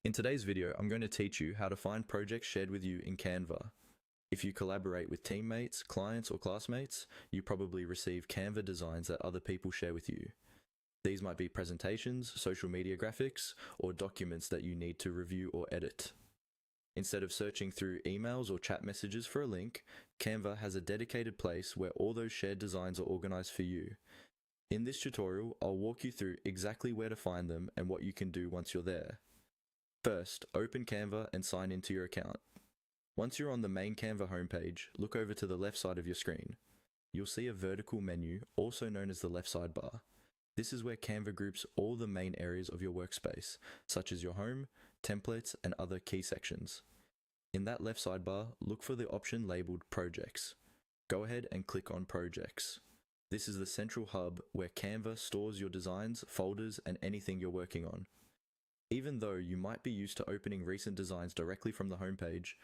In today's video, I'm going to teach you how to find projects shared with you in Canva. If you collaborate with teammates, clients, or classmates, you probably receive Canva designs that other people share with you. These might be presentations, social media graphics, or documents that you need to review or edit. Instead of searching through emails or chat messages for a link, Canva has a dedicated place where all those shared designs are organized for you. In this tutorial, I'll walk you through exactly where to find them and what you can do once you're there. First, open Canva and sign into your account. Once you're on the main Canva homepage, look over to the left side of your screen. You'll see a vertical menu, also known as the left sidebar. This is where Canva groups all the main areas of your workspace, such as your home, templates, and other key sections. In that left sidebar, look for the option labeled Projects. Go ahead and click on Projects. This is the central hub where Canva stores your designs, folders, and anything you're working on. Even though you might be used to opening recent designs directly from the homepage,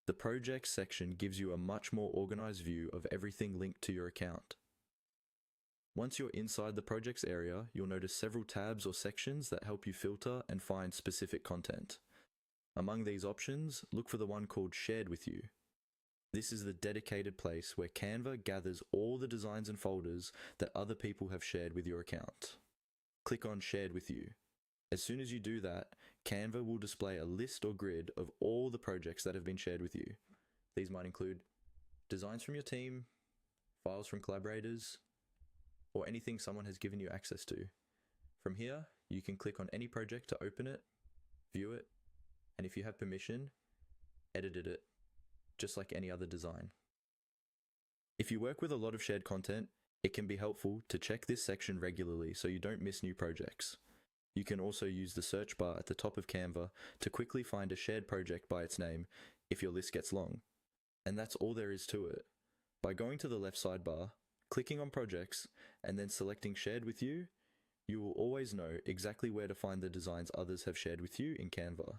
the Projects section gives you a much more organized view of everything linked to your account. Once you're inside the Projects area, you'll notice several tabs or sections that help you filter and find specific content. Among these options, look for the one called Shared with You. This is the dedicated place where Canva gathers all the designs and folders that other people have shared with your account. Click on Shared with You. As soon as you do that, Canva will display a list or grid of all the projects that have been shared with you. These might include designs from your team, files from collaborators, or anything someone has given you access to. From here, you can click on any project to open it, view it, and if you have permission, edit it, just like any other design. If you work with a lot of shared content, it can be helpful to check this section regularly so you don't miss new projects. You can also use the search bar at the top of Canva to quickly find a shared project by its name if your list gets long. And that's all there is to it. By going to the left sidebar, clicking on Projects, and then selecting Shared with You, you will always know exactly where to find the designs others have shared with you in Canva.